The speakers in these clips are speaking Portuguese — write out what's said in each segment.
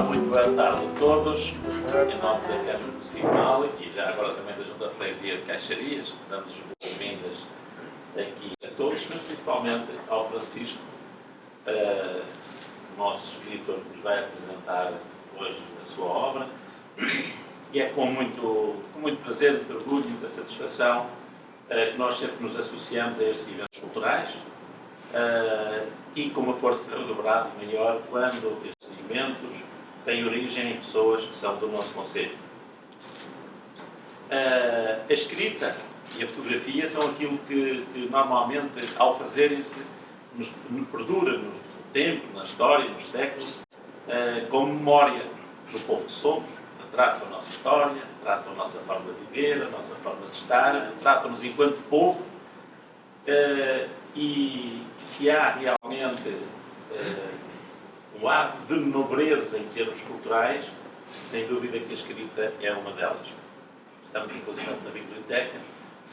muito boa tarde a todos. Em nome da Câmara Municipal e já agora também da Junta de Freguesia de Caixarias, damos as boas-vindas aqui a todos, mas principalmente ao Francisco, o nosso escritor que nos vai apresentar hoje a sua obra. E é com muito prazer, muito orgulho, muita satisfação que nós sempre nos associamos a estes eventos culturais e com uma força redobrada e maior quando estes eventos têm origem em pessoas que são do nosso concelho. A escrita e a fotografia são aquilo que normalmente, ao fazerem-se, nos perdura no tempo, na história, nos séculos, como memória do povo que somos. Retratam a nossa história, retratam a nossa forma de viver, a nossa forma de estar, retratam-nos enquanto povo. E se há realmente um ato de nobreza em termos culturais, sem dúvida que a escrita é uma delas. Estamos inclusive na biblioteca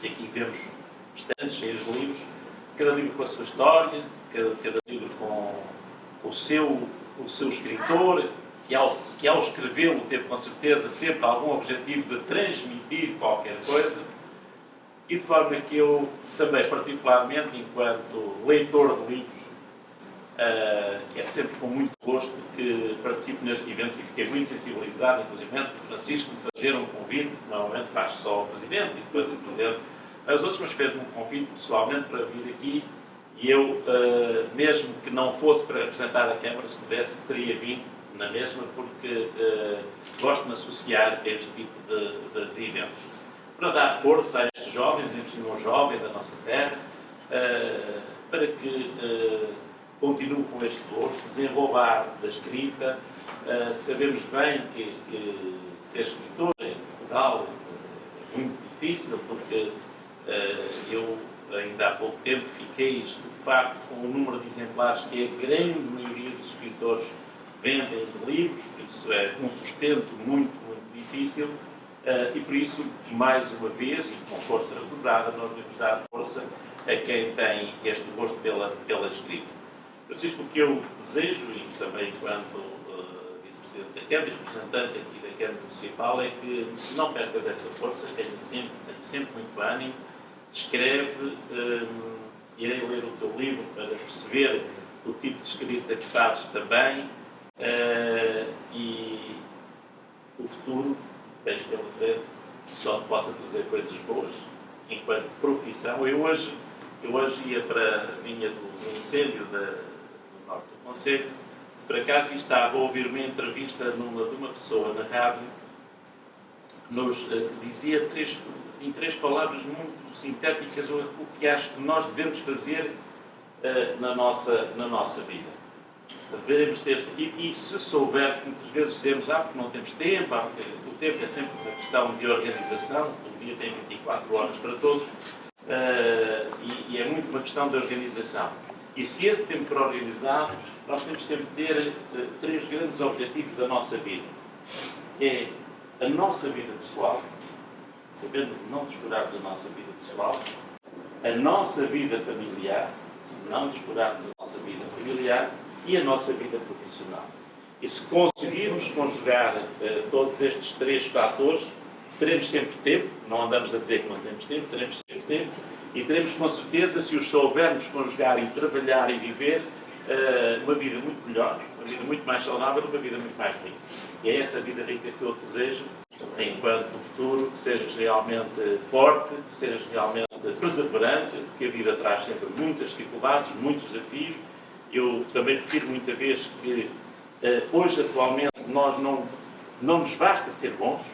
e aqui vemos estantes cheios de livros, cada livro com a sua história, cada livro com o seu escritor, que ao escrevê-lo teve com certeza sempre algum objetivo de transmitir qualquer coisa, e de forma que eu também, particularmente enquanto leitor de livros, é sempre com muito gosto que participo nestes eventos e fiquei muito sensibilizado, inclusive o Francisco me fazer um convite, que normalmente faz só o Presidente e depois o Presidente aos outros, mas fez-me um convite pessoalmente para vir aqui e eu, mesmo que não fosse para apresentar a Câmara, se pudesse, teria vindo na mesma, porque gosto de me associar a este tipo de eventos. Para dar força a estes jovens, ainda um jovem da nossa terra, para que continue com este gosto, desenvolver da escrita. Sabemos bem que ser escritor em Portugal é muito difícil, porque eu ainda há pouco tempo fiquei estupefacto com o número de exemplares que a grande maioria dos escritores vendem de livros, isso é um sustento muito difícil, e por isso, mais uma vez, e com força redobrada, nós devemos dar força a quem tem este gosto pela escrita. Francisco, o que eu desejo, e também enquanto Vice-Presidente da Câmara e representante aqui da Câmara Municipal, é que não percas essa força, tenha sempre muito ânimo, escreve, irei ler o teu livro para perceber o tipo de escrita que fazes também, e o futuro tens pela frente só te possa trazer coisas boas enquanto profissão. Eu hoje vinha do incêndio do norte do concelho, por acaso estava a ouvir uma entrevista de uma pessoa na rádio que dizia em três palavras muito sintéticas o que acho que nós devemos fazer na nossa vida. Devemos ter, e se soubermos, muitas vezes dizemos porque não temos tempo, porque o tempo é sempre uma questão de organização, o dia tem 24 horas para todos, e é muito uma questão de organização. E se esse tempo for organizado, nós temos sempre de ter três grandes objetivos da nossa vida. É a nossa vida pessoal, sabendo não descurarmos a nossa vida pessoal, a nossa vida familiar, não descurarmos a nossa vida familiar, e a nossa vida profissional. E se conseguirmos conjugar todos estes três fatores, teremos sempre tempo, não andamos a dizer que não temos tempo, teremos sempre tempo, e teremos com certeza, se os soubermos conjugar e trabalhar e viver, uma vida muito melhor, uma vida muito mais saudável, uma vida muito mais rica. E é essa vida rica que eu desejo, enquanto no futuro, que sejas realmente forte, que sejas realmente perseverante, porque a vida traz sempre muitas dificuldades, muitos desafios. Eu também refiro muita vez que hoje, atualmente, nós não nos basta ser bons,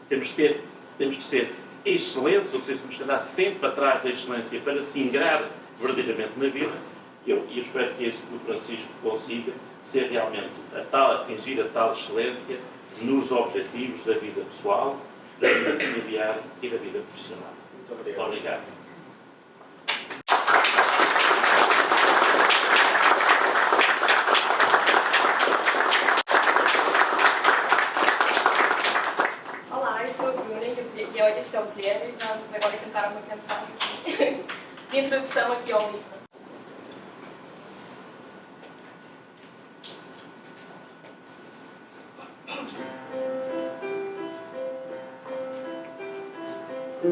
temos que ser excelentes, ou seja, temos que andar sempre atrás da excelência para se ingrar verdadeiramente na vida. Eu espero que isso que o Francisco consiga ser realmente atingir a tal excelência nos objetivos da vida pessoal, da vida familiar e da vida profissional. Muito obrigado. Este é o Guilherme e vamos agora cantar uma canção de introdução aqui ao livro. She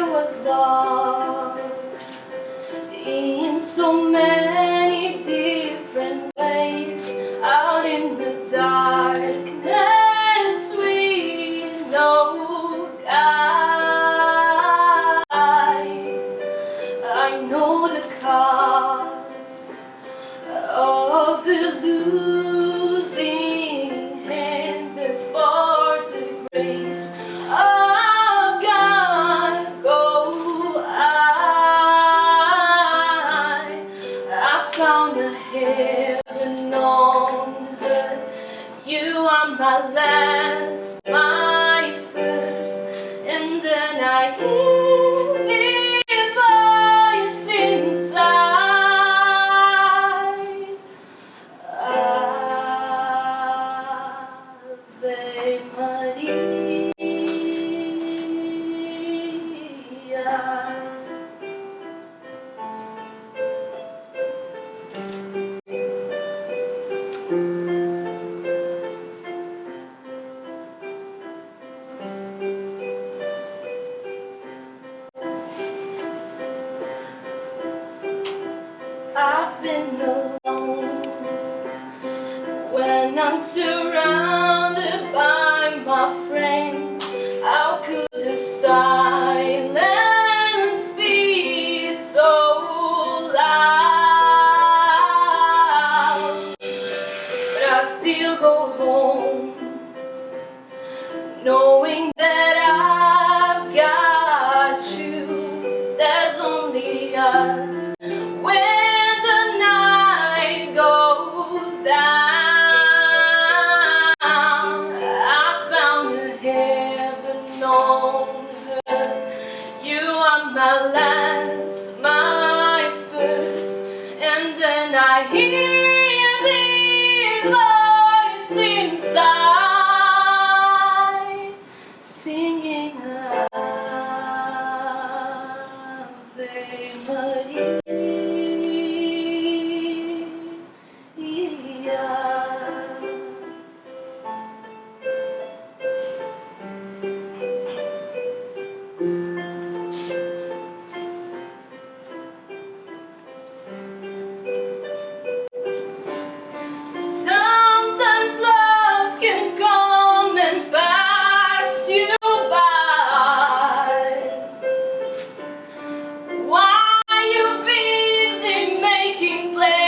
was lost in so many different ways, out in the darkness with no guide. I know the cause of the losing him before the grace of God. Go, I found a heaven on earth. You are my last, my first, and then I hear this voice inside. Ave Maria. I've been alone when I'm surrounded by my friends. How could the silence be so loud? But I still go home, knowing that I've got you. There's only us. When the night goes down, I found a heaven on earth. You are my last, my first, and then I hear this voice inside singing Ave Maria. Sometimes love can come and pass you by. Why are you busy making plans?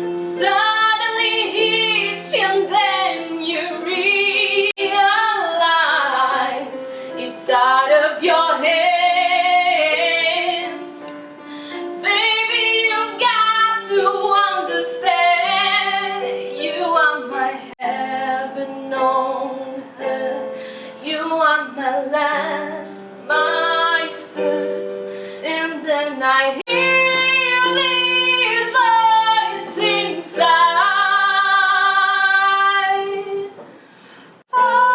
Suddenly hit you and then you realize it's out of your hands. Baby, you've got to understand, you are my heaven on earth. You are my last, my first, and then I hear this voice inside. Ave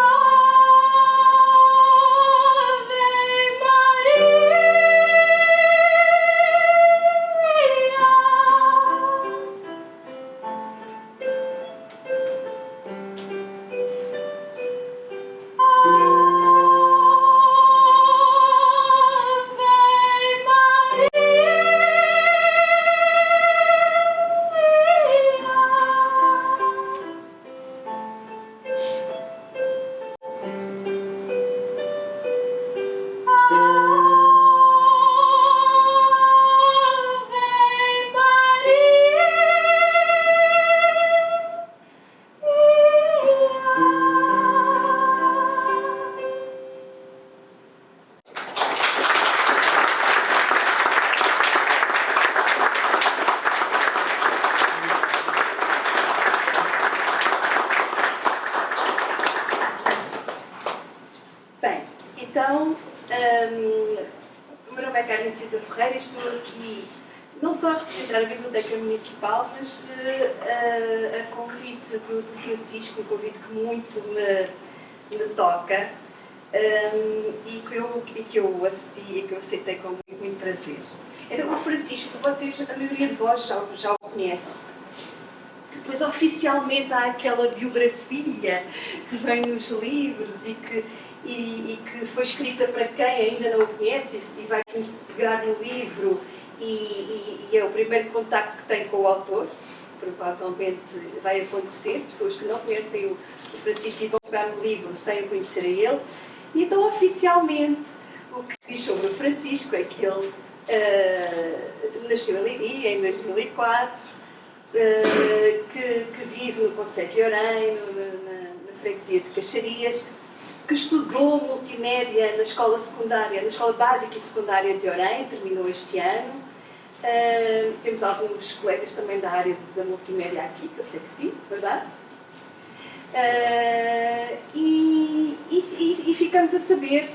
Bem, então, o meu nome é Carmen Cita Ferreira e estou aqui não só a representar a Biblioteca Municipal, mas a convite do Francisco, um convite que muito me toca, e que eu assisti e que eu aceitei com muito prazer. Então, o Francisco, vocês, a maioria de vós já o conhece. Depois, oficialmente, há aquela biografia que vem nos livros e que foi escrita para quem ainda não o conhece e vai pegar no livro e é o primeiro contacto que tem com o autor. Provavelmente vai acontecer, pessoas que não conhecem o Francisco e vão pegar no livro sem o conhecer a ele. E então, oficialmente, o que se diz sobre o Francisco é que ele nasceu em Leiria em 2004, que vive no concelho de Orem, na freguesia de Caxarias, que estudou multimédia na escola secundária, na escola básica e secundária de Orem, terminou este ano. Temos alguns colegas também da área da multimédia aqui, que eu sei que sim, verdade? E ficamos a saber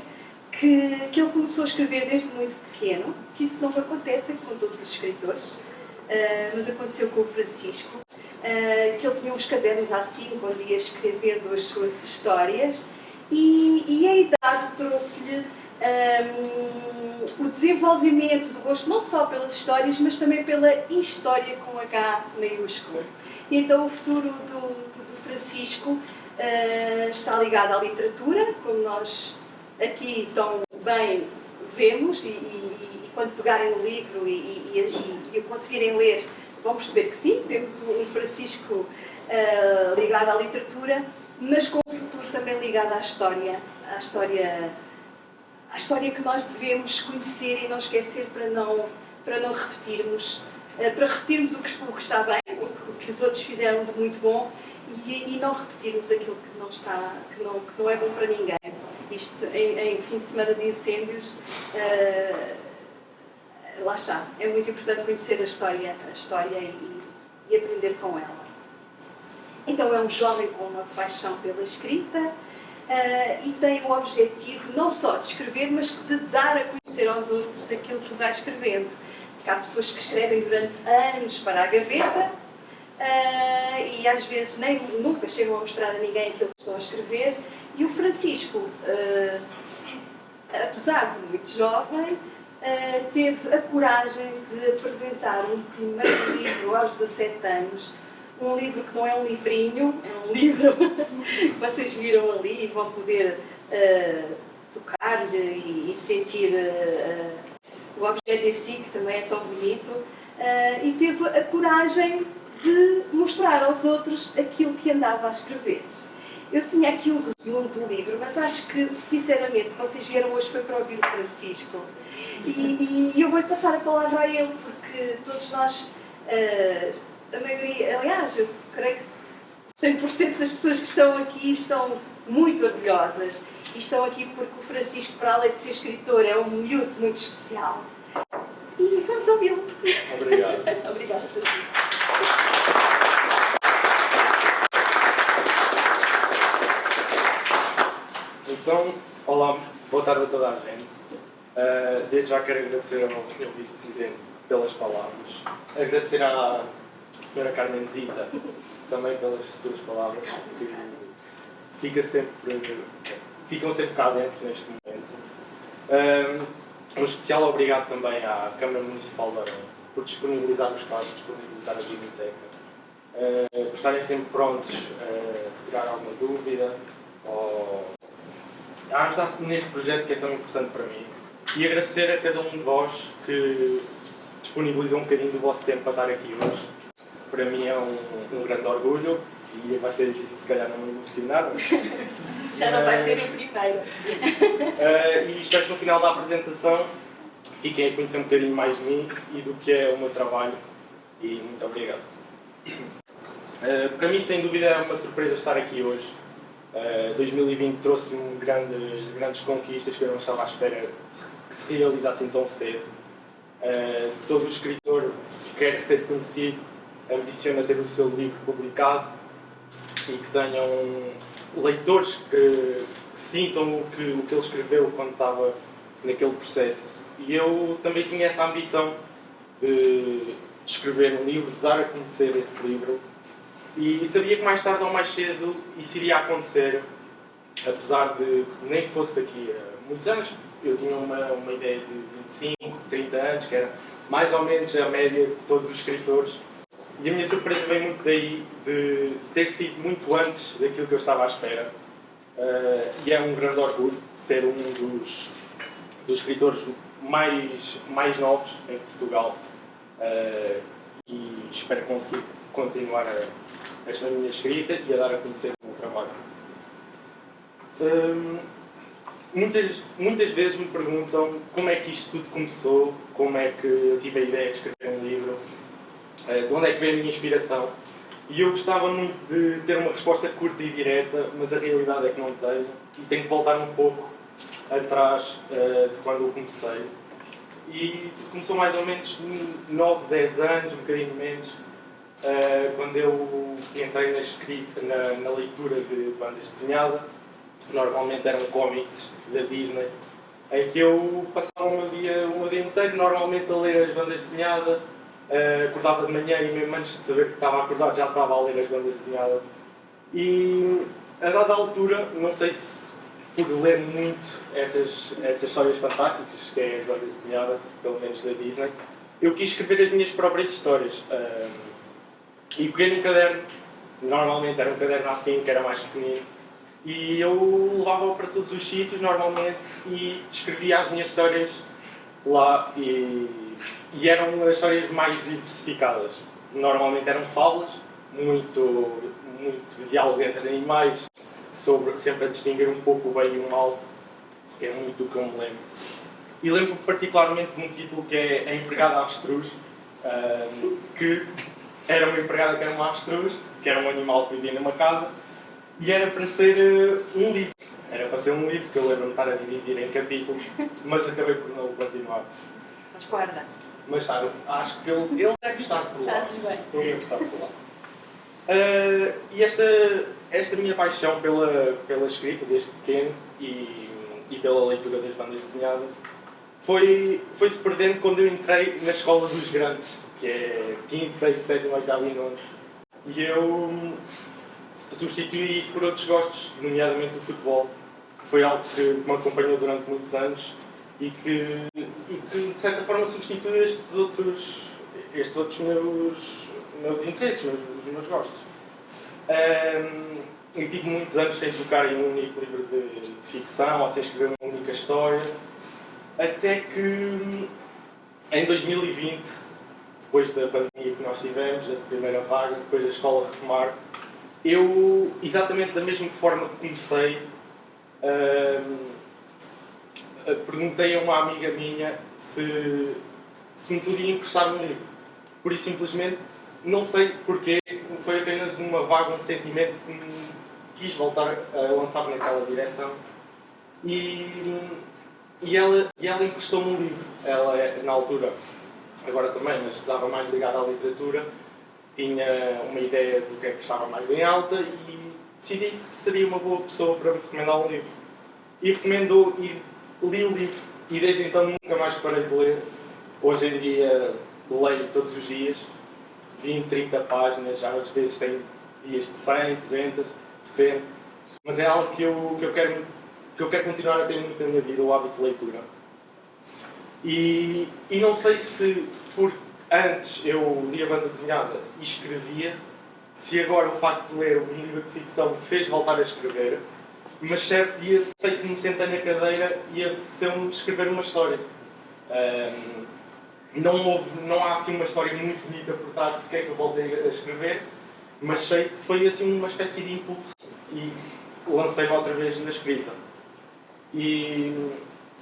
que ele começou a escrever desde muito pequeno, que isso não acontece com todos os escritores, mas aconteceu com o Francisco, que ele tinha uns cadernos A5 onde ia escrevendo as suas histórias e a idade trouxe-lhe o desenvolvimento do gosto não só pelas histórias, mas também pela história com H maiúsculo. E então o futuro do Francisco está ligado à literatura, como nós aqui tão bem vemos, e quando pegarem no livro e o conseguirem ler, vão perceber que sim, temos um Francisco ligado à literatura, mas com um futuro também ligado à história que nós devemos conhecer e não esquecer para não repetirmos, para repetirmos o que está bem, o que os outros fizeram de muito bom e não repetirmos aquilo que não é bom para ninguém. Isto em fim de semana de incêndios, lá está, é muito importante conhecer a história e aprender com ela. Então é um jovem com uma paixão pela escrita, e tem o objetivo não só de escrever, mas de dar a conhecer aos outros aquilo que vai escrevendo. Porque há pessoas que escrevem durante anos para a gaveta e às vezes nunca chegam a mostrar a ninguém aquilo que estão a escrever. E o Francisco, apesar de muito jovem, teve a coragem de apresentar um primeiro livro aos 17 anos. Um livro que não é um livrinho, é um livro que vocês viram ali e vão poder tocar-lhe e sentir o objeto em si, que também é tão bonito, e teve a coragem de mostrar aos outros aquilo que andava a escrever. Eu tinha aqui um resumo do livro, mas acho que, sinceramente, vocês vieram hoje foi para ouvir o Francisco. E eu vou-lhe passar a palavra a ele, porque todos nós... a maioria, aliás, eu creio que 100% das pessoas que estão aqui estão muito orgulhosas e estão aqui porque o Francisco, para além de ser escritor, é um miúdo muito especial. E vamos ouvi-lo. Obrigado. Obrigada, Francisco. Então, olá, boa tarde a toda a gente. Desde já quero agradecer ao Sr. Vice-Presidente pelas palavras. Agradecer à Sra. Carmenzita também pelas suas palavras, que ficam sempre cá dentro neste momento. Um especial obrigado também à Câmara Municipal de Orem por disponibilizar o espaço, disponibilizar a biblioteca, por estarem sempre prontos a retirar alguma dúvida ou a ajudar neste projeto que é tão importante para mim. E agradecer a cada um de vós que disponibilizou um bocadinho do vosso tempo para estar aqui hoje. Para mim é um grande orgulho e vai ser difícil se calhar não me emocionar. Já não vais ser o primeiro. E espero que no final da apresentação fiquem a conhecer um bocadinho mais de mim e do que é o meu trabalho. E muito obrigado. Para mim, sem dúvida, é uma surpresa estar aqui hoje. 2020 trouxe-me grandes conquistas que eu não estava à espera que se realizassem tão cedo. Todo o escritor que quer ser conhecido ambiciona ter o seu livro publicado e que tenham leitores que sintam o que ele escreveu quando estava naquele processo. E eu também tinha essa ambição de escrever um livro, de dar a conhecer esse livro. E sabia que mais tarde ou mais cedo isso iria acontecer apesar de nem que fosse daqui a muitos anos, eu tinha uma ideia de 25, 30 anos, que era mais ou menos a média de todos os escritores. E a minha surpresa vem muito daí, de ter sido muito antes daquilo que eu estava à espera. E é um grande orgulho ser um dos escritores mais novos em Portugal. E espero conseguir continuar esta minha escrita e a dar a conhecer o meu trabalho. Muitas vezes me perguntam como é que isto tudo começou, como é que eu tive a ideia de escrever um livro, de onde é que veio a minha inspiração. E eu gostava muito de ter uma resposta curta e direta, mas a realidade é que não tenho. E tenho que voltar um pouco atrás de quando eu comecei. E tudo começou mais ou menos 9, 10 anos, um bocadinho menos, quando eu entrei na escrita, na leitura de bandas desenhadas. Normalmente eram cómics da Disney, em que eu passava o meu dia inteiro normalmente a ler as bandas desenhadas. Acordava de manhã e mesmo antes de saber que estava acordado já estava a ler as bandas desenhadas. E a dada altura, não sei se por ler muito essas histórias fantásticas, que é as bandas desenhadas, pelo menos da Disney, eu quis escrever as minhas próprias histórias. E peguei num caderno, normalmente era um caderno assim, que era mais pequenino, e eu levava-o para todos os sítios normalmente e escrevia as minhas histórias lá. E eram as histórias mais diversificadas. Normalmente eram fábulas, muito diálogo entre animais, sempre a distinguir um pouco o bem e o mal. É muito do que eu me lembro. E lembro particularmente de um título que é A Empregada Avestruz, que era uma empregada que era uma avestruz, que era um animal que vivia numa casa, e era para ser um livro. Era para ser um livro que eu lembro-me de estar a dividir em capítulos, mas acabei por não continuar. Mas guarda. Mas sabe, acho que ele deve estar por lá. Fazes bem. Ele deve estar por lá. E esta minha paixão pela escrita desde pequeno e pela leitura das bandas desenhadas foi-se perdendo quando eu entrei na escola dos grandes, que é 5º, 6º, 7º, 8º e 9º. E eu substituí isso por outros gostos, nomeadamente o futebol. Foi algo que me acompanhou durante muitos anos e que de certa forma substitui estes outros meus interesses, os meus gostos. Eu tive muitos anos sem tocar em um único livro de ficção ou sem escrever uma única história, até que em 2020, depois da pandemia que nós tivemos, a primeira vaga, depois da escola retomar, eu, exatamente da mesma forma que comecei, perguntei a uma amiga minha se me podia emprestar um livro. Por isso, simplesmente, não sei porquê, foi apenas uma vaga, um sentimento que me quis voltar a lançar naquela direção. E ela emprestou-me um livro. Ela, na altura, agora também, mas estava mais ligada à literatura, tinha uma ideia do que é que estava mais em alta e decidi que seria uma boa pessoa para me recomendar um livro. E recomendou e li o livro. E desde então nunca mais parei de ler. Hoje em dia leio todos os dias, 20, 30 páginas, já às vezes tenho dias de 100, 200, depende. Mas é algo que eu quero continuar a ter muito na minha vida, o hábito de leitura. E não sei se antes eu lia banda desenhada e escrevia, se agora o facto de ler um livro de ficção me fez voltar a escrever, mas certo dia sei que me sentei na cadeira e apeteceu-me escrever uma história. Não há assim uma história muito bonita por trás porque é que eu voltei a escrever, mas sei que foi assim uma espécie de impulso e lancei-me outra vez na escrita. E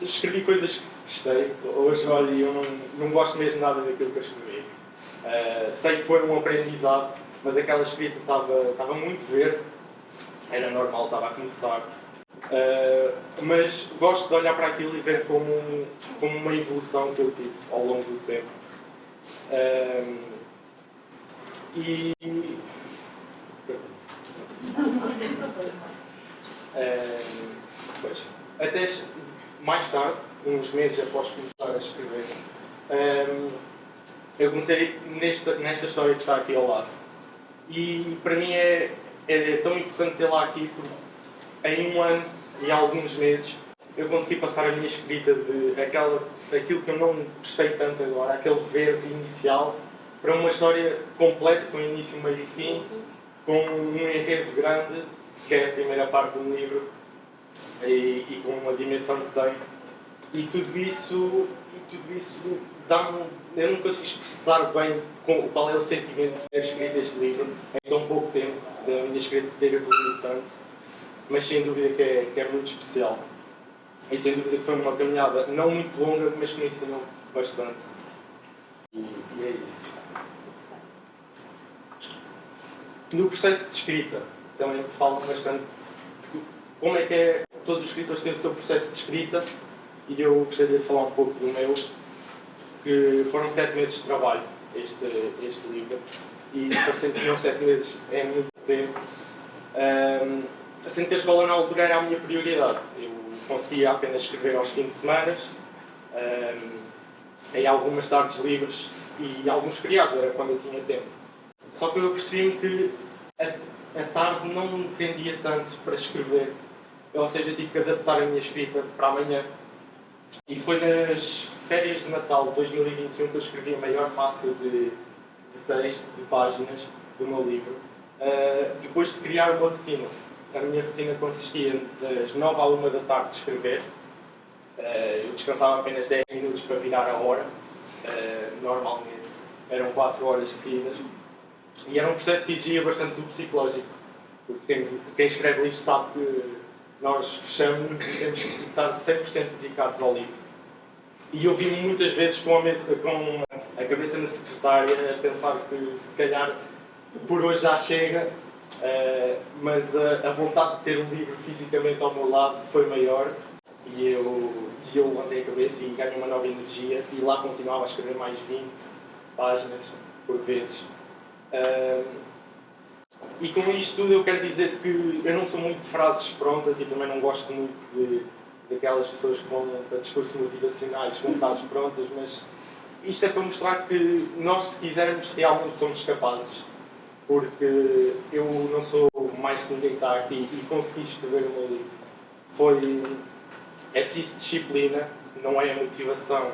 escrevi coisas que testei. Hoje, olha, eu não gosto mesmo nada daquilo que eu escrevi. Sei que foi um aprendizado, mas aquela escrita estava muito verde. Era normal, estava a começar. Mas gosto de olhar para aquilo e ver como uma evolução que eu tive ao longo do tempo. Pois, até mais tarde, uns meses após começar a escrever, eu comecei nesta história que está aqui ao lado. E para mim é tão importante tê-la aqui em um ano e alguns meses eu consegui passar a minha escrita daquilo que eu não gostei tanto agora, aquele verde inicial, para uma história completa, com início, meio e fim, com um enredo grande, que é a primeira parte do livro, e com uma dimensão que tem. E tudo isso dá-me... Eu não consigo expressar bem qual é o sentimento de ter escrito este livro em tão pouco tempo, da minha escrita ter evoluído tanto, mas sem dúvida que é muito especial. E sem dúvida que foi uma caminhada não muito longa, mas que me ensinou bastante. E é isso. No processo de escrita, também falo bastante de como é que todos os escritores têm o seu processo de escrita, e eu gostaria de falar um pouco do meu, que foram 7 meses de trabalho este livro, e parecendo que não 7 meses é muito tempo, sendo que a escola na altura era a minha prioridade. Eu conseguia apenas escrever aos fins de semana, em algumas tardes livres e alguns feriados, era quando eu tinha tempo. Só que eu percebi-me que a tarde não me rendia tanto para escrever, ou seja, eu tive que adaptar a minha escrita para amanhã. E foi nas férias de Natal de 2021 que eu escrevi a maior massa de texto, de páginas do meu livro, depois de criar uma rotina. A minha rotina consistia das 9 à 1 da tarde de escrever. Eu descansava apenas 10 minutos para virar a hora. Normalmente eram 4 horas seguidas. E era um processo que exigia bastante do psicológico. Porque quem escreve livros sabe que nós fechamos e temos que estar 100% dedicados ao livro. E eu vi-me muitas vezes com a cabeça na secretária a pensar que se calhar por hoje já chega, mas a vontade de ter um livro fisicamente ao meu lado foi maior, e eu levantei a cabeça e ganhei uma nova energia, e lá continuava a escrever mais 20 páginas por vezes. E com isto tudo eu quero dizer que eu não sou muito de frases prontas, e também não gosto muito daquelas pessoas com discursos motivacionais com frases prontas, mas isto é para mostrar que nós, se quisermos, realmente somos capazes. Porque eu não sou mais que ninguém que está aqui e consegui escrever o meu livro. É preciso disciplina, não é a motivação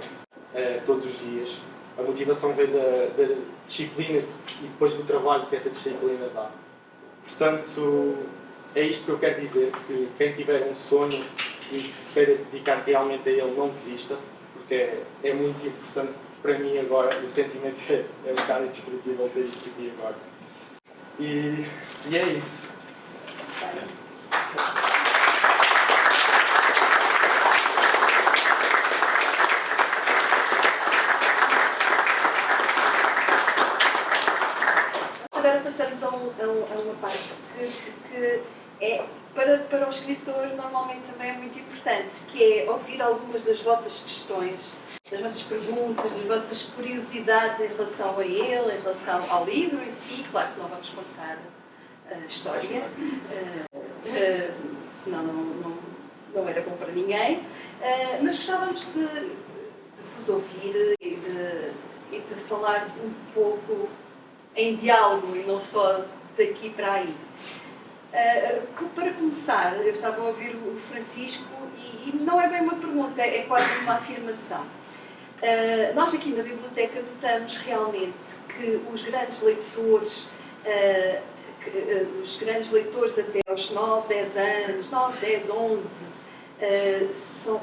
todos os dias. A motivação vem da disciplina e depois do trabalho que essa disciplina dá. Portanto, é isto que eu quero dizer, que quem tiver um sonho e que se queira dedicar realmente a ele, não desista, porque é muito importante para mim agora, o sentimento é um bocado indescritível ter isto aqui agora. E é isso. Agora passamos a uma parte que é, para o escritor, normalmente também é muito importante, que é ouvir algumas das vossas questões, das vossas perguntas, das vossas curiosidades em relação a ele, em relação ao livro em si. Claro que não vamos contar a história, senão não era bom para ninguém, mas gostávamos de vos ouvir e de falar um pouco em diálogo e não só daqui para aí. Para começar, eu estava a ouvir o Francisco e não é bem uma pergunta, é quase uma afirmação. Nós aqui na biblioteca notamos realmente que os grandes leitores até aos 9, 10 anos, 9, 10, 11, são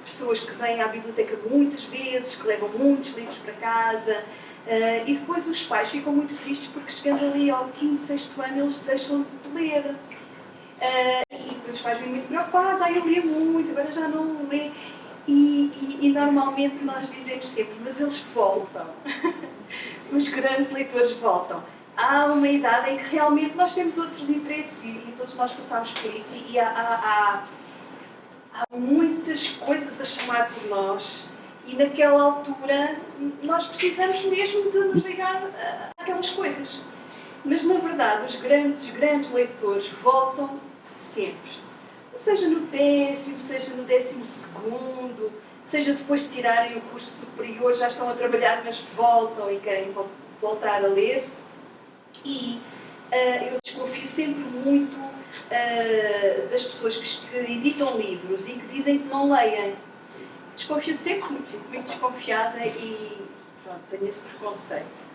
pessoas que vêm à biblioteca muitas vezes, que levam muitos livros para casa, e depois os pais ficam muito tristes porque chegando ali ao 5º, 6º ano eles deixam de ler. E depois os pais vêm muito preocupados, eu lia muito, agora já não lê. E normalmente nós dizemos sempre, mas eles voltam. Os grandes leitores voltam. Há uma idade em que realmente nós temos outros interesses e todos nós passamos por isso, e há muitas coisas a chamar por nós, e naquela altura nós precisamos mesmo de nos ligar àquelas coisas. Mas na verdade os grandes leitores voltam sempre. Seja no 10º, seja no 12º, seja depois de tirarem o curso superior, já estão a trabalhar, mas voltam e querem voltar a ler. E eu desconfio sempre muito das pessoas que editam livros e que dizem que não leem. Desconfio sempre muito, fico muito desconfiada e pronto, tenho esse preconceito.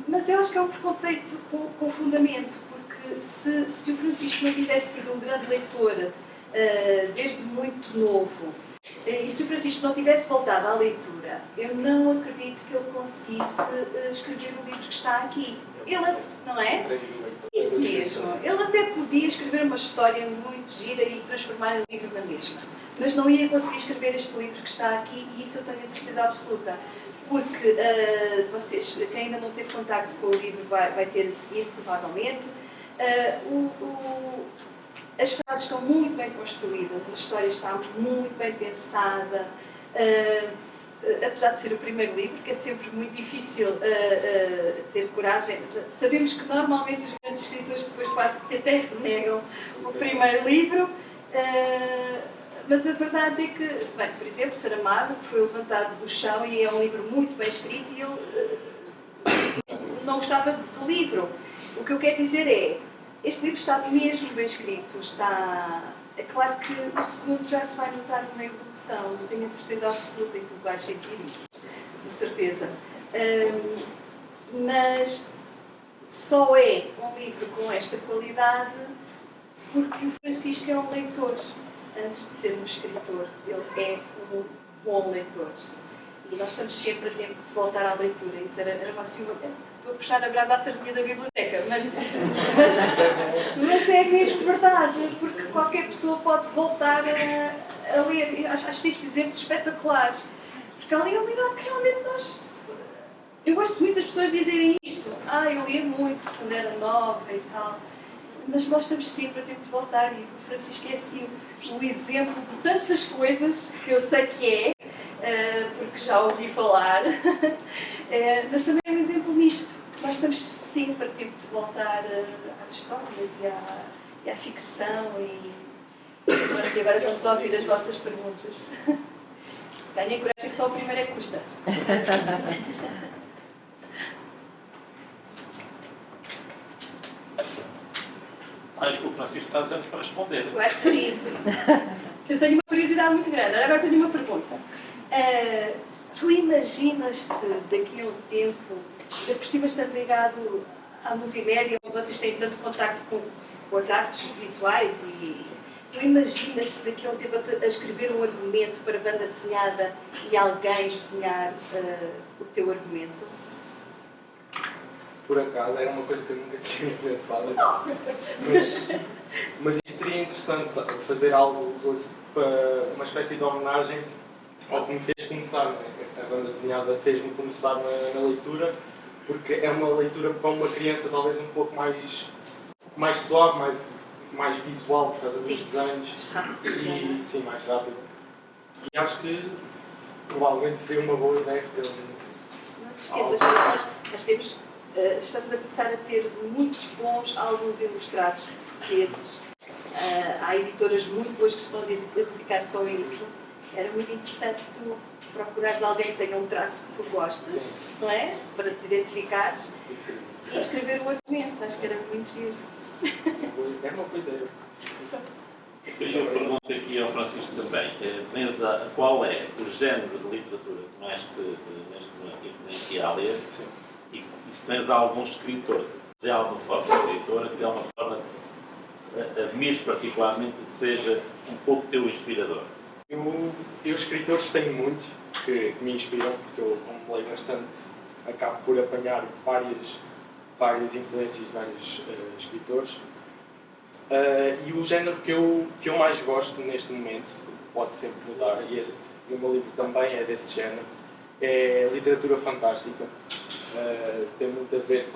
Mas eu acho que é um preconceito com fundamento, porque se o Francisco não tivesse sido um grande leitor desde muito novo, e se o Francisco não tivesse voltado à leitura, eu não acredito que ele conseguisse escrever o livro que está aqui. Ele, não é? Isso mesmo. Ele até podia escrever uma história muito gira e transformar em livro na mesma. Mas não ia conseguir escrever este livro que está aqui, e isso eu tenho a certeza absoluta. Porque vocês, quem ainda não teve contacto com o livro, vai ter a seguir, provavelmente. As frases estão muito bem construídas, a história está muito bem pensada. Apesar de ser o primeiro livro, que é sempre muito difícil ter coragem. Sabemos que normalmente os grandes escritores depois quase que até renegam o primeiro livro. Mas a verdade é que, bem, por exemplo, Saramago, que foi levantado do chão e é um livro muito bem escrito, e ele não gostava do livro. O que eu quero dizer é, este livro está mesmo bem escrito, é claro que o segundo já se vai notar uma evolução, eu tenho a certeza absoluta, e tu vais sentir isso, de certeza. Mas só é um livro com esta qualidade porque o Francisco é um leitor. Antes de ser um escritor, ele é um bom leitor. E nós estamos sempre a tempo de voltar à leitura. Isso era assim, estou a puxar a brasa à sardinha da biblioteca, mas é mesmo verdade, porque qualquer pessoa pode voltar a ler. Acho estes exemplos espetaculares, porque há ali uma idade que realmente nós... Eu gosto muito das pessoas dizerem isto. Eu lia muito quando era nova e tal. Mas nós estamos sempre a tempo de voltar, e o Francisco é assim o exemplo de tantas coisas que eu sei que porque já ouvi falar, mas também é um exemplo nisto. Nós estamos sempre a tempo de voltar às histórias e à ficção, e agora vamos ouvir as vossas perguntas. Ganhem coragem que só o primeiro é que custa. Acho que o Francisco está dizendo para responder. Eu acho que sim. Eu tenho uma curiosidade muito grande. Agora tenho uma pergunta. Tu imaginas-te daqui a um tempo, por cima estando ligado à multimédia, onde vocês têm tanto contacto com as artes visuais, e tu imaginas-te daqui a um tempo a escrever um argumento para banda desenhada e alguém desenhar o teu argumento? Por acaso, era uma coisa que eu nunca tinha pensado. Mas isso seria interessante, fazer algo para uma espécie de homenagem ao que me fez começar. Né? A banda desenhada fez-me começar na leitura, porque é uma leitura para uma criança talvez um pouco mais suave, mais visual, por causa dos desenhos. E sim, mais rápido. E acho que provavelmente seria uma boa ideia ter Não te esqueças que nós temos... estamos a começar a ter muitos bons álbuns ilustrados portugueses. Há editoras muito boas que se estão a dedicar só a isso. Era muito interessante tu procurares alguém que tenha um traço que tu gostas, não é? Para te identificares e escrever um argumento. Acho que era muito giro. É uma boa ideia. Eu pergunto aqui ao Francisco também, qual é o género de literatura que neste momento a ler? Sim. E se tens algum escritor, de alguma forma escritora, que de alguma forma admires particularmente, que seja um pouco teu inspirador? Eu escritores tenho muitos que me inspiram, porque eu, como leio bastante, acabo por apanhar várias influências de vários escritores. E o género que eu mais gosto neste momento, pode sempre mudar, e o meu livro também é desse género, é literatura fantástica. Tem muito a ver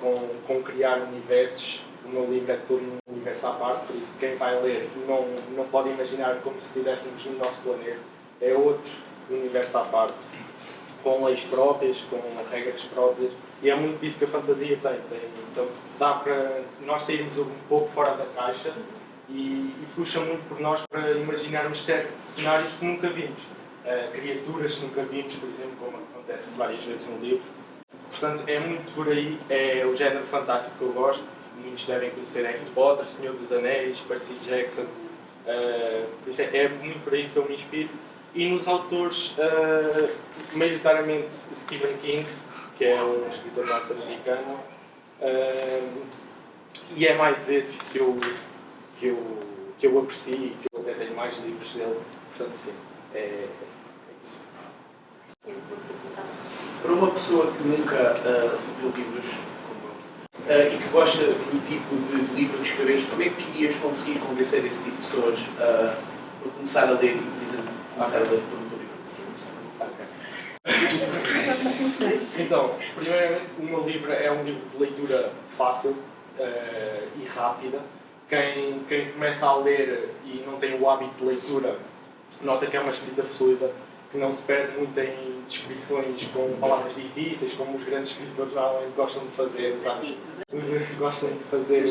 com criar universos. O meu livro é todo um universo à parte, por isso quem vai ler não pode imaginar como se estivéssemos no nosso planeta. É outro universo à parte, com leis próprias, com regras próprias, e é muito disso que a fantasia tem. Então dá para nós sairmos um pouco fora da caixa e puxa muito por nós para imaginarmos certos cenários que nunca vimos. Criaturas que nunca vimos, por exemplo, como acontece várias vezes no livro. Portanto, é muito por aí, é o género fantástico que eu gosto, muitos devem conhecer Harry Potter, Senhor dos Anéis, Percy Jackson. Por isso é muito por aí que eu me inspiro. E nos autores, maioritariamente Stephen King, que é um escritor norte-americano, e é mais esse que eu aprecio e que eu até tenho mais livros dele. Portanto, sim, é isso. Para uma pessoa que nunca leu livros como eu, e que gosta do tipo de livro que escreveste, como é que irias conseguir convencer esse tipo de pessoas a começar a ler e, por exemplo, começar a ler por um teu livro? Então, primeiramente, o meu livro é um livro de leitura fácil e rápida. Quem começa a ler e não tem o hábito de leitura, nota que é uma escrita fluida, que não se perde muito em descrições com palavras difíceis, como os grandes escritores normalmente gostam de fazer. Gostam de fazer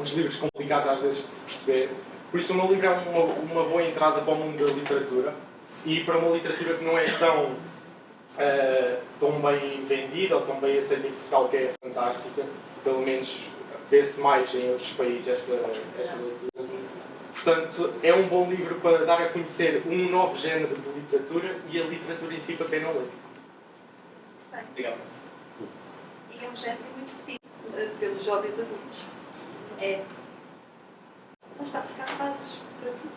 uns livros complicados às vezes de se perceber. Por isso o meu livro é uma boa entrada para o mundo da literatura e para uma literatura que não é tão bem vendida ou tão bem aceita em Portugal, que é fantástica. Pelo menos vê-se mais em outros países esta leitura. Portanto, é um bom livro para dar a conhecer um novo género de literatura e a literatura em si para quem não lê. Obrigado. E é um género muito pedido pelos jovens adultos. É. Não está por cá fazes para tudo.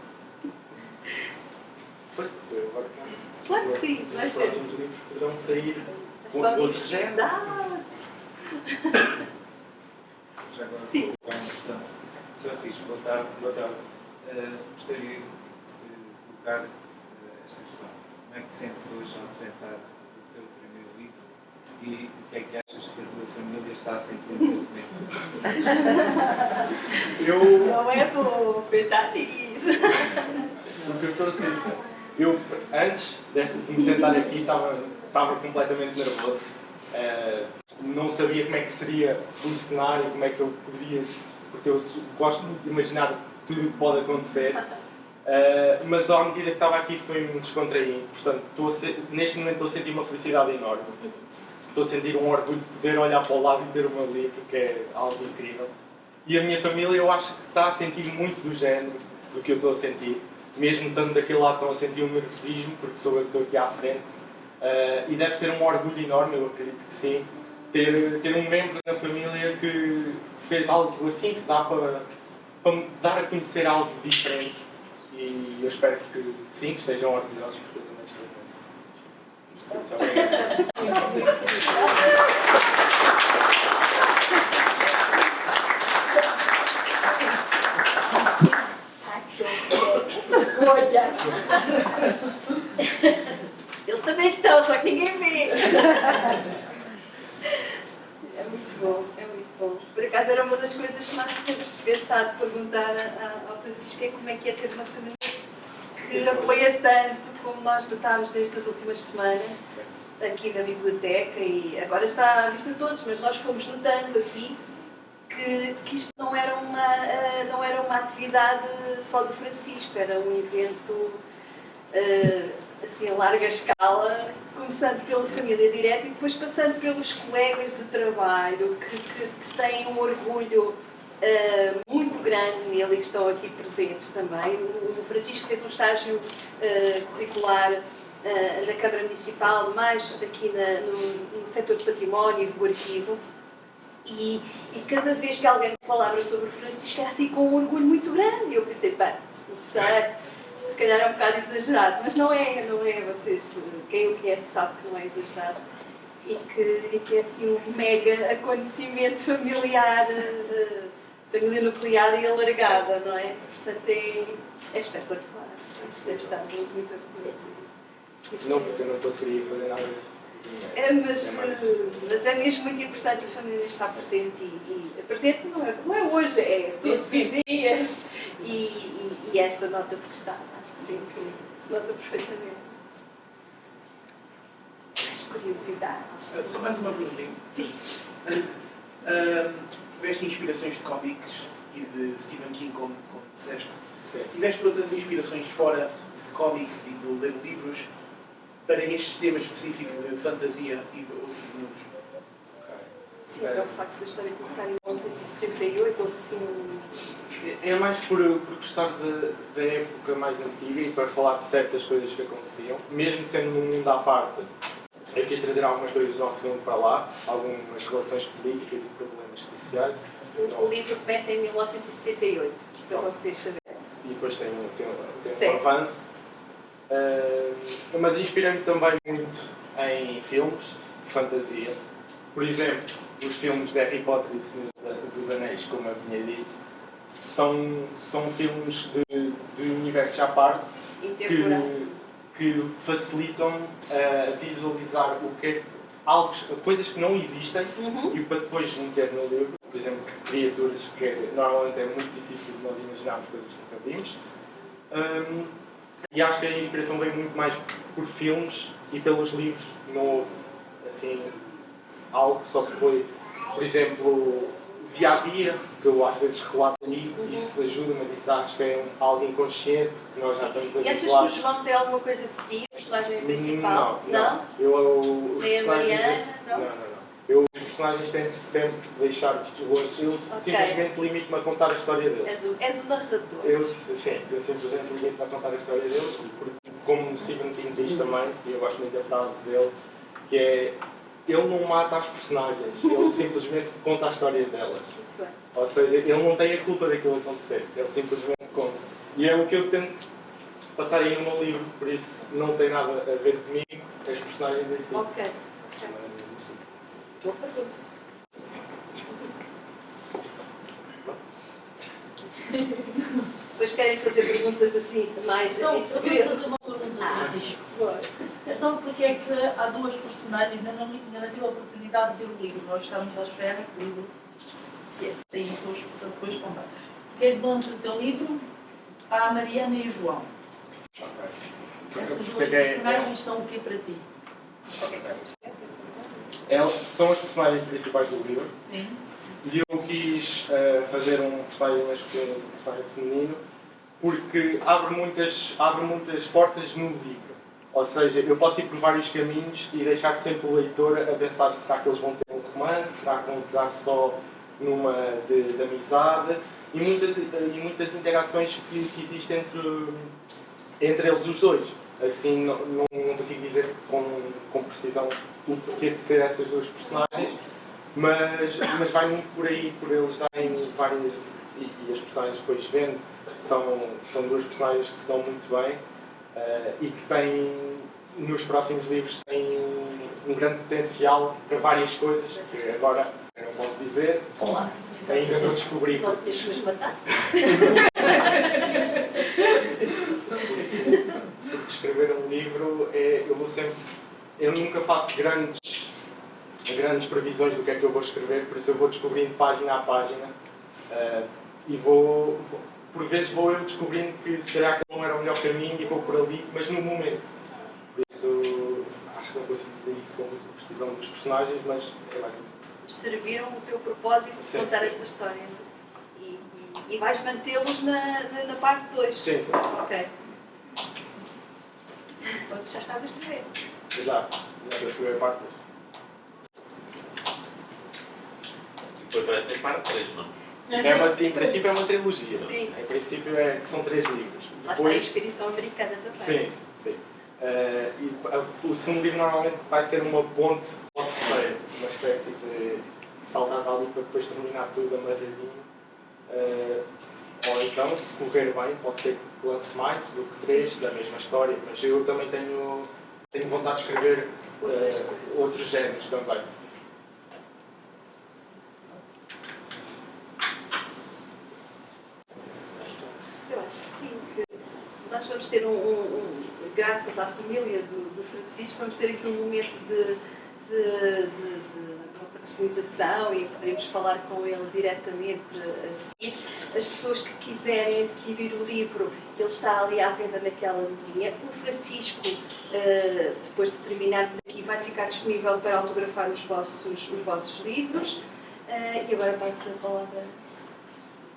Claro que sim. Os próximos livros poderão sair com Mas outros géneros. Já agora, Sim. uma questão. Francisco, boa tarde. Gostaria de colocar esta questão. Como é que te sentes hoje a apresentar o teu primeiro livro e o que é que achas que a tua família está a sentir neste momento? Não é bom pensar nisso. O que eu estou a sentir. Antes de me sentar aqui, estava completamente nervoso. Não sabia como é que seria o cenário, como é que eu poderia, porque eu gosto muito de imaginar tudo o que pode acontecer, mas à medida que estava aqui foi-me descontraído. Portanto, neste momento estou a sentir uma felicidade enorme. Estou a sentir um orgulho de poder olhar para o lado e ter uma livro, que é algo incrível. E a minha família, eu acho que está a sentir muito do género do que eu estou a sentir. Mesmo estando daquele lado, estão a sentir um nervosismo, porque sou eu que estou aqui à frente. E deve ser um orgulho enorme, eu acredito que sim, ter um membro na família que fez algo assim, que dá para me dar a conhecer algo diferente. E eu espero que sim, que estejam orgulhosos por tudo neste momento. Olha! Eles também estão, só que ninguém vê. É muito bom, é muito bom. Por acaso era uma das coisas que nós temos pensado perguntar ao Francisco, é como é que é ter uma família que apoia tanto como nós notámos nestas últimas semanas aqui na biblioteca, e agora está à vista de todos, mas nós fomos notando aqui que isto não era uma atividade só do Francisco, era um evento assim a larga escala, começando pela família direta e depois passando pelos colegas de trabalho que têm um orgulho muito grande nele e que estão aqui presentes também. O Francisco fez um estágio curricular na Câmara Municipal, mais aqui no setor de património e do arquivo. E cada vez que alguém falava sobre o Francisco era assim com um orgulho muito grande. E eu pensei, bem, não sei, se calhar é um bocado exagerado, mas não é. Vocês, quem o conhece sabe que não é exagerado. E que é assim um mega acontecimento familiar, família nuclear e alargada, não é? Portanto, é espetacular. Deve estar muito orgulhoso. Não, porque eu não conseguiria fazer nada disto. Mas é mesmo muito importante a família estar presente e presente não é hoje, é todos os dias e esta nota-se que está, acho que sim, que se nota perfeitamente. As curiosidades. Só mais uma perguntinha. Diz. Tiveste inspirações de cómics e de Stephen King, como disseste. Sim. Tiveste outras inspirações fora de cómics e de ler livros para este tema específico de fantasia e de outros mundos? Sim, até o facto da história começar em 1968, houve assim É mais por gostar da época mais antiga e para falar de certas coisas que aconteciam, mesmo sendo num mundo à parte. Eu quis trazer algumas coisas do nosso mundo para lá, algumas relações políticas e problemas sociais. O livro começa em 1968, para vocês saberem. E depois tem Sim. um avanço. Mas inspira-me também muito em filmes de fantasia. Por exemplo, os filmes de Harry Potter e do Senhor dos Anéis, como eu tinha dito, são filmes de universos à parte que facilitam visualizar coisas que não existem e para depois meter no livro. Por exemplo, criaturas que normalmente é muito difícil de nós imaginarmos, coisas que nunca vimos. E acho que a inspiração vem muito mais por filmes e pelos livros. Não houve assim, algo que só se foi, por exemplo, dia a dia, que eu às vezes relato ali, isso ajuda, mas isso acho que é algo inconsciente, que nós já estamos E achas que o habituados. João tem alguma coisa de ti, o personagem principal? Não. Os Nem a personagens. Mariana? Não? Não. Os personagens tento sempre deixar o outro. Eu simplesmente limito-me a contar a história deles. És o narrador. Eu simplesmente limito-me a contar a história deles, porque, como Stephen King diz também, e eu gosto muito da frase dele, que é: ele não mata as personagens, ele simplesmente conta a história delas. Muito bem. Ou seja, ele não tem a culpa daquilo acontecer, ele simplesmente conta. E é o que eu tento passar aí no meu livro, por isso não tem nada a ver comigo, as personagens em si. Ok. Boa pergunta. Depois querem fazer perguntas assim, mais Então, em eu quero segredo? fazer uma pergunta, Francisco. Então, porque é que há duas personagens, ainda não tive a oportunidade de ler o livro, nós estamos à espera que o livro saísse hoje, portanto, depois contar. Porque é que dentro do teu livro há a Mariana e o João? Essas duas personagens são o quê para ti? São as personagens principais do livro. Sim. E eu quis fazer um personagem masculino e um personagem feminino porque abre muitas portas no livro. Ou seja, eu posso ir por vários caminhos e deixar sempre o leitor a pensar: será que eles vão ter um romance? Será que vão estar só numa de amizade? E muitas interações que existem entre eles os dois. Assim, não consigo dizer com precisão o porquê de ser essas duas personagens, mas vai muito por aí, por eles darem várias. E as personagens depois vendo, são duas personagens que se dão muito bem e que têm, nos próximos livros, têm um grande potencial para várias coisas, que agora não posso dizer, Olá. ainda não descobri. Não deixas-me matar? Porque escrever um livro eu nunca faço grandes previsões do que é que eu vou escrever, por isso eu vou descobrindo página a página e por vezes vou eu descobrindo que se calhar aquele não era o melhor caminho e vou por ali, mas no momento. Por isso acho que não consigo dizer isso com muita precisão dos personagens, mas é mais Serviram o teu propósito de contar esta história. E vais mantê-los na parte 2? Sim. Ok. Pronto, já estás a escrever. Exato. Já escrevi a parte 2. Depois vai ter parte 3, não? Em princípio é uma trilogia. Sim. Em princípio são 3 livros. Lá está a inspiração americana também. Sim. E o segundo livro normalmente vai ser uma ponte ao terceiro, uma espécie de saltar ali para depois terminar tudo amarradinho. Ou então, se correr bem, pode ser que lance mais do que 3 da mesma história, mas eu também tenho vontade de escrever outros géneros também. Eu acho que sim, que nós vamos ter graças à família do Francisco, vamos ter aqui um momento de fraternização e poderemos falar com ele diretamente a seguir. As pessoas que quiserem adquirir o livro, ele está ali à venda naquela mesinha. O Francisco, depois de terminarmos aqui, vai ficar disponível para autografar os vossos livros. E agora passo a palavra.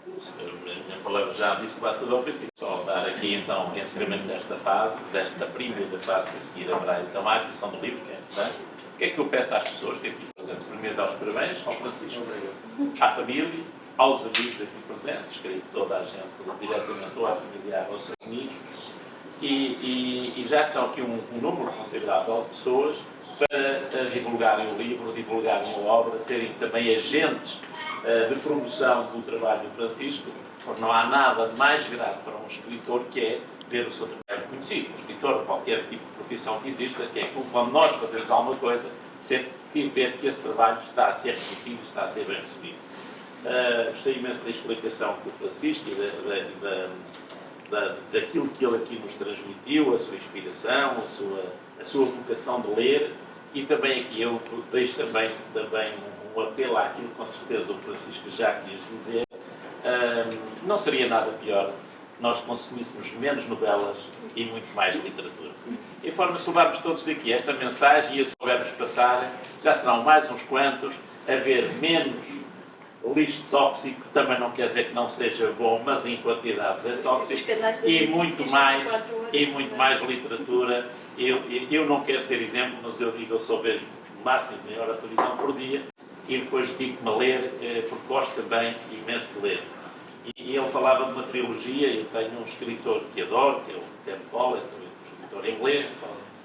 A minha palavra já disse quase tudo ao princípio. Só dar aqui então o encerramento desta primeira fase, que a seguir haverá então a aquisição do livro, que é importante. O que é que eu peço às pessoas? O que é que eu fazer? presentes. Primeiro, dar os parabéns ao Francisco, à família, aos amigos aqui presentes, creio que toda a gente, diretamente ou à familiar ou aos seus amigos, e já estão aqui um número considerável de pessoas para divulgarem o livro, divulgarem a obra, serem também agentes de promoção do trabalho do Francisco, porque não há nada mais grato para um escritor que é ver o seu trabalho conhecido. Um escritor, qualquer tipo de profissão que exista, que é quando nós fazemos alguma coisa, sempre ver que esse trabalho está a ser reconhecido, está a ser bem recebido. Gostei imenso da explicação do Francisco e daquilo que ele aqui nos transmitiu, a sua inspiração, a sua vocação de ler, e também aqui eu deixo também um apelo àquilo que com certeza o Francisco já quis dizer. Não seria nada pior nós consumíssemos menos novelas e muito mais literatura. E a forma de levarmos todos daqui esta mensagem, e a soubermos passar, já serão mais uns quantos, haver menos lixo tóxico, que também não quer dizer que não seja bom, mas em quantidades é tóxico, e muito mais literatura. Eu não quero ser exemplo, mas eu digo, eu só vejo no máximo meia hora de televisão por dia, e depois digo-me a ler, porque gosto também imenso de ler. E ele falava de uma trilogia, eu tenho um escritor que adoro, que é o Ken Follett, um escritor inglês,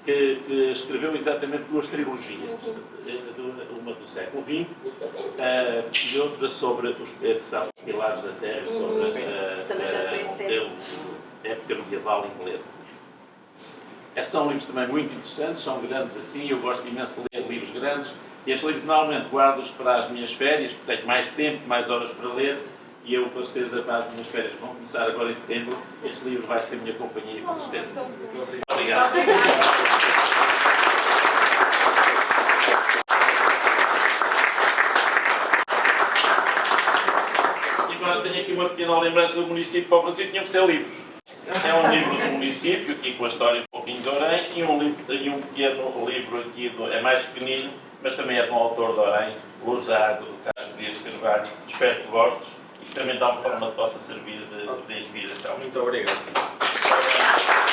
que escreveu exatamente duas trilogias, uma do século XX e outra sobre os pilares da Terra, sobre a época medieval inglesa. São livros também muito interessantes, são grandes assim, eu gosto imenso de ler livros grandes, e estes livros normalmente guardo-os para as minhas férias, porque tenho mais tempo, mais horas para ler, e eu, com certeza, para as minhas férias vão começar agora em setembro, este livro vai ser a minha companhia, com certeza. Muito obrigado. E agora tenho aqui uma pequena lembrança do município. Para o Francisco tinham que ser livros. É um livro do município, aqui com a história um pouquinho de Orém, e um pequeno livro aqui, é mais pequenino, mas também é de um autor de Orém, Luz da Água, do Castro Dias Carvalho. Espero que gostes e que também de alguma forma te possa servir de inspiração. Muito obrigado. Obrigada.